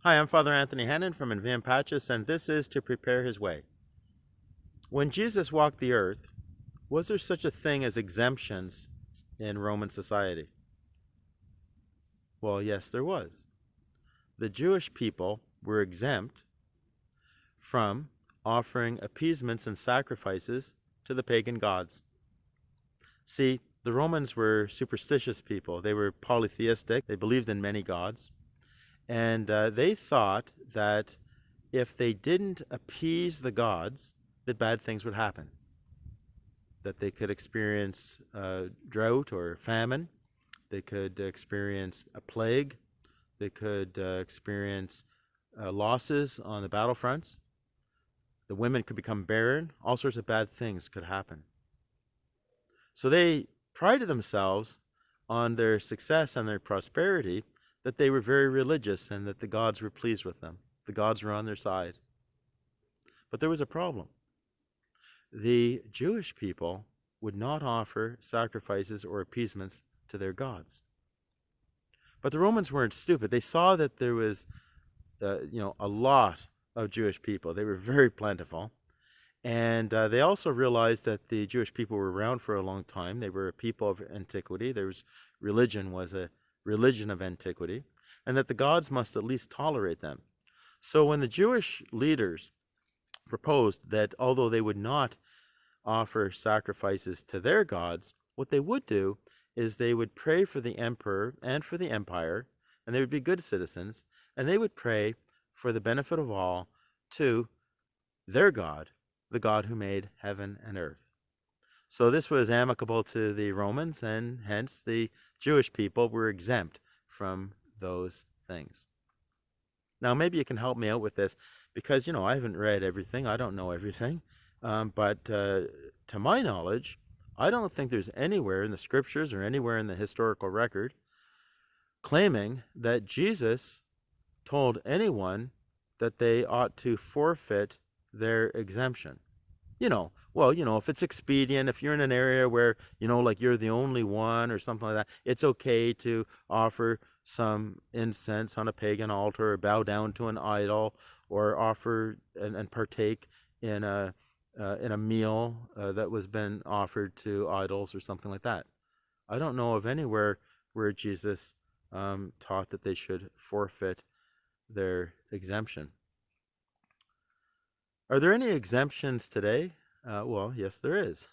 Hi, I'm Father Anthony Hannon from Enviam Patches, and this is To Prepare His Way. When Jesus walked the earth, was there such a thing as exemptions in Roman society? Well, yes, there was. The Jewish people were exempt from offering appeasements and sacrifices to the pagan gods. See, the Romans were superstitious people. They were polytheistic. They believed in many gods. And they thought that if they didn't appease the gods, that bad things would happen. That they could experience drought or famine. They could experience a plague. They could experience losses on the battlefronts. The women could become barren. All sorts of bad things could happen. So they prided themselves on their success and their prosperity, that they were very religious and that the gods were pleased with them. The gods were on their side. But there was a problem. The Jewish people would not offer sacrifices or appeasements to their gods. But the Romans weren't stupid. They saw that there was, a lot of Jewish people. They were very plentiful. And they also realized that the Jewish people were around for a long time. They were a people of antiquity. Religion was a religion of antiquity, and that the gods must at least tolerate them. So when the Jewish leaders proposed that although they would not offer sacrifices to their gods, what they would do is they would pray for the emperor and for the empire, and they would be good citizens, and they would pray for the benefit of all to their God, the God who made heaven and earth. So this was amicable to the Romans, and hence the Jewish people were exempt from those things. Now, maybe you can help me out with this, because, I haven't read everything. I don't know everything. But to my knowledge, I don't think there's anywhere in the scriptures or anywhere in the historical record claiming that Jesus told anyone that they ought to forfeit their exemption. If it's expedient, if you're in an area where, like you're the only one or something like that, it's okay to offer some incense on a pagan altar or bow down to an idol or offer and partake in a meal that was been offered to idols or something like that. I don't know of anywhere where Jesus taught that they should forfeit their exemption. Are there any exemptions today? Well, yes, there is.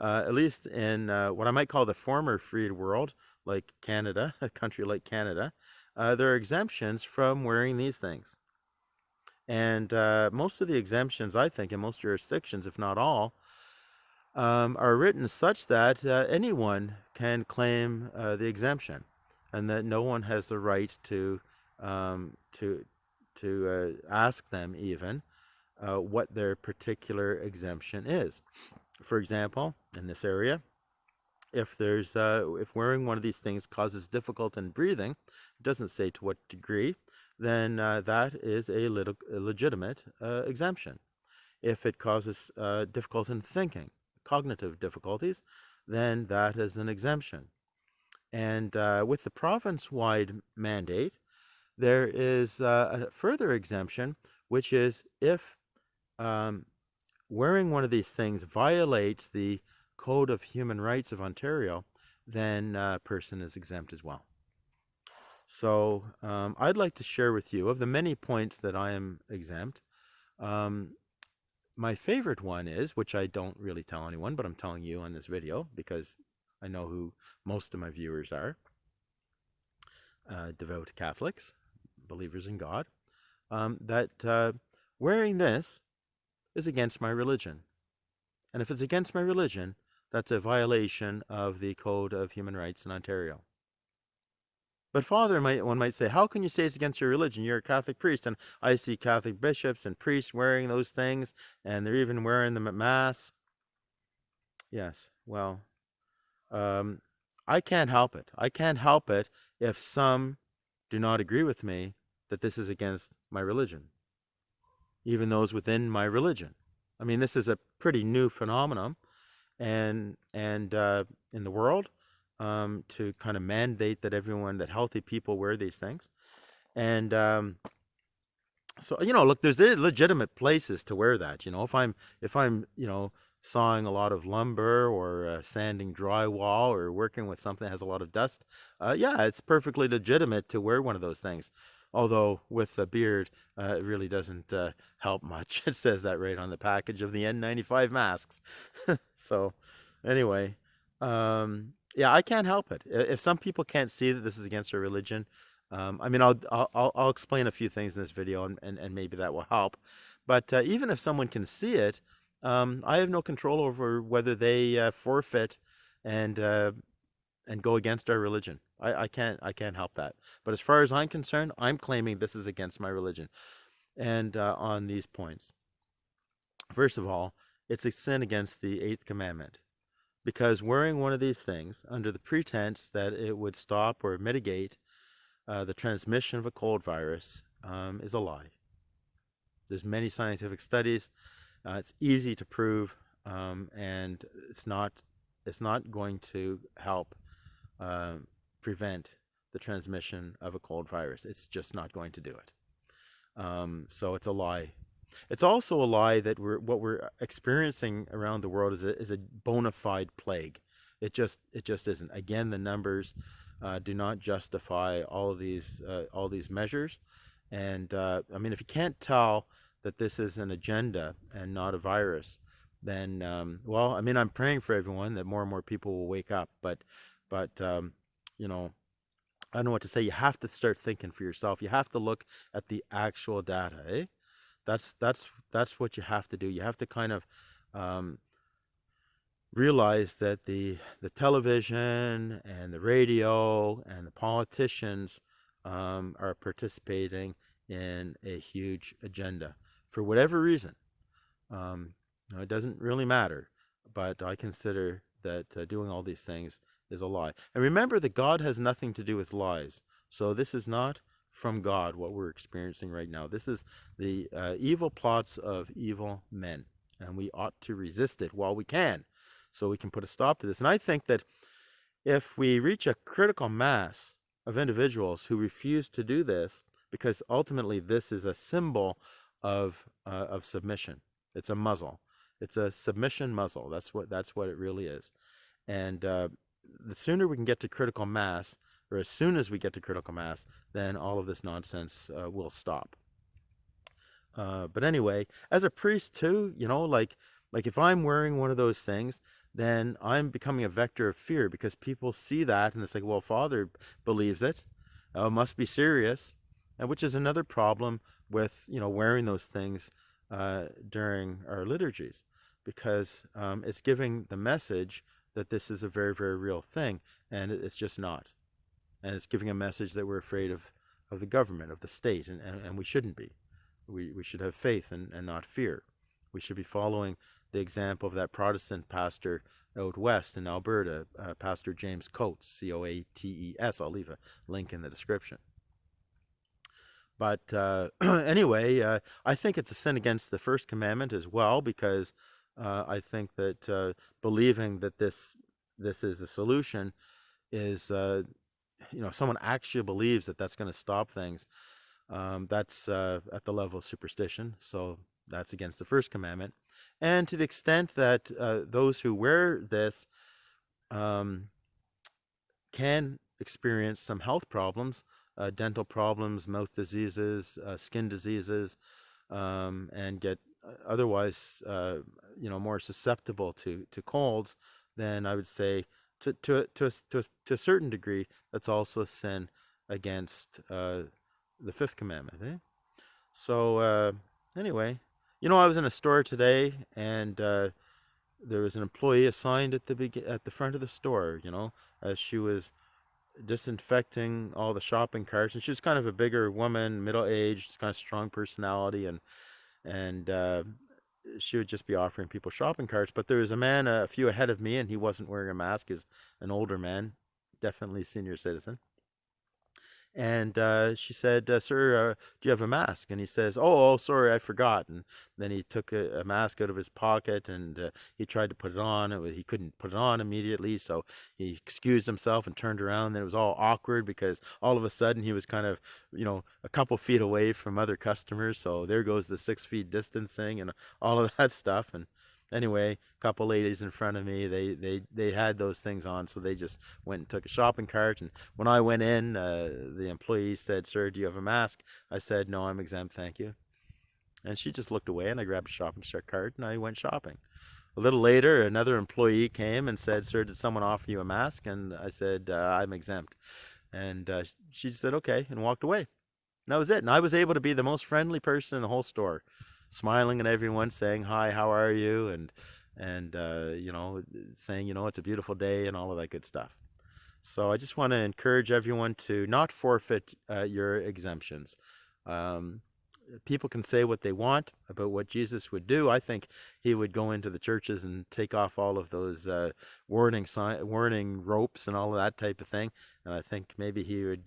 At least in what I might call the former free world, like Canada, a country like Canada, there are exemptions from wearing these things. And most of the exemptions, I think, in most jurisdictions, if not all, are written such that anyone can claim the exemption, and that no one has the right to ask them even what their particular exemption is. For example, in this area, if wearing one of these things causes difficulty in breathing, it doesn't say to what degree, then that is a legitimate exemption. If it causes difficulty in thinking, cognitive difficulties, then that is an exemption. And with the province-wide mandate, there is a further exemption, which is if wearing one of these things violates the Code of Human Rights of Ontario, then a person is exempt as well. So I'd like to share with you, of the many points that I am exempt, my favorite one is, which I don't really tell anyone, but I'm telling you on this video because I know who most of my viewers are, devout Catholics, believers in God, that wearing this is against my religion. And if it's against my religion, that's a violation of the Code of Human Rights in Ontario. But Father, one might say, how can you say it's against your religion? You're a Catholic priest, and I see Catholic bishops and priests wearing those things, and they're even wearing them at Mass. Yes, well, I can't help it. I can't help it if some do not agree with me that this is against my religion, even those within my religion. I mean, this is a pretty new phenomenon, and in the world, to kind of mandate that healthy people wear these things. And So, look, there's legitimate places to wear that. If I'm sawing a lot of lumber, or sanding drywall, or working with something that has a lot of dust, yeah, it's perfectly legitimate to wear one of those things. Although with a beard, it really doesn't help much. It says that right on the package of the N95 masks. So, anyway, yeah, I can't help it. If some people can't see that this is against their religion, I mean, I'll explain a few things in this video, and maybe that will help. But even if someone can see it, I have no control over whether they forfeit and uh, and go against our religion. I can't help that. But as far as I'm concerned, I'm claiming this is against my religion. And on these points, first of all, it's a sin against the eighth commandment, because wearing one of these things under the pretense that it would stop or mitigate the transmission of a cold virus is a lie. There's many scientific studies. It's easy to prove, and it's not going to help uh, prevent the transmission of a cold virus. It's just not going to do it. So it's a lie. It's also a lie that what we're experiencing around the world is a bona fide plague. It just isn't. Again, the numbers do not justify all these measures. And I mean, if you can't tell that this is an agenda and not a virus, then well, I mean, I'm praying for everyone that more and more people will wake up. But you know, I don't know what to say. You have to start thinking for yourself. You have to look at the actual data. Eh? That's what you have to do. You have to kind of um, realize that the television and the radio and the politicians are participating in a huge agenda for whatever reason. It doesn't really matter, but I consider that doing all these things is a lie. And remember that God has nothing to do with lies. So this is not from God what we're experiencing right now. This is the evil plots of evil men, and we ought to resist it while we can, so we can put a stop to this. And I think that if we reach a critical mass of individuals who refuse to do this, because ultimately this is a symbol of submission. It's a muzzle. It's a submission muzzle. That's what it really is. And the sooner we can get to critical mass, or as soon as we get to critical mass, then all of this nonsense will stop. But anyway, as a priest too, like if I'm wearing one of those things, then I'm becoming a vector of fear, because people see that and it's like, well, Father believes it. It must be serious, and which is another problem with wearing those things during our liturgies, because it's giving the message that this is a very, very real thing, and it's just not. And it's giving a message that we're afraid of the government, of the state, and we shouldn't be. We should have faith and not fear. We should be following the example of that Protestant pastor out west in Alberta, Pastor James Coates, Coates. I'll leave a link in the description. But anyway, I think it's a sin against the first commandment as well, because I think that believing that this is a solution is, someone actually believes that that's going to stop things. That's at the level of superstition, so that's against the first commandment. And to the extent that those who wear this can experience some health problems, dental problems, mouth diseases, skin diseases, and get otherwise, more susceptible to colds, then I would say to a certain degree, that's also a sin against the fifth commandment. Eh? So anyway, I was in a store today, and there was an employee assigned at the front of the store. As she was disinfecting all the shopping carts, and she was kind of a bigger woman, middle aged, kind of strong personality, and she would just be offering people shopping carts. But there was a man a few ahead of me, and he wasn't wearing a mask. He's an older man, definitely a senior citizen. And she said, "Sir, do you have a mask?" And he says, "Oh, sorry, I forgot." And then he took a mask out of his pocket and he tried to put it on. He couldn't put it on immediately, so he excused himself and turned around. Then it was all awkward because all of a sudden he was kind of, a couple feet away from other customers. So there goes the 6 feet distancing and all of that stuff. And anyway, a couple ladies in front of me, they had those things on, so they just went and took a shopping cart. And when I went in, the employee said, "Sir, do you have a mask?" I said, "No, I'm exempt, thank you." And she just looked away, and I grabbed a shopping cart and I went shopping. A little later, another employee came and said, "Sir, did someone offer you a mask?" And I said, "I'm exempt." And she said, "Okay," and walked away. And that was it. And I was able to be the most friendly person in the whole store, smiling at everyone, saying, "Hi, how are you?" And saying, "It's a beautiful day," and all of that good stuff. So I just want to encourage everyone to not forfeit your exemptions. Um, People can say what they want about what Jesus would do. I think he would go into the churches and take off all of those warning ropes and all of that type of thing. And I think maybe he would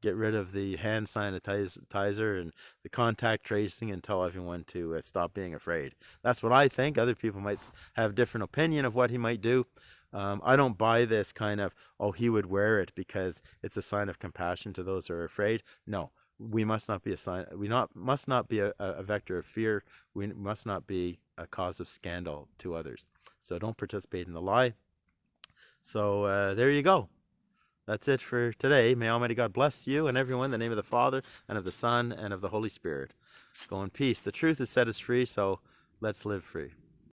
get rid of the hand sanitizer and the contact tracing and tell everyone to stop being afraid. That's what I think. Other people might have a different opinion of what he might do. I don't buy this kind of, "Oh, he would wear it because it's a sign of compassion to those who are afraid." No, we must not be a sign. Must not be a vector of fear. We must not be a cause of scandal to others. So don't participate in the lie. So there you go. That's it for today. May Almighty God bless you and everyone in the name of the Father and of the Son and of the Holy Spirit. Go in peace. The truth has set us free, so let's live free.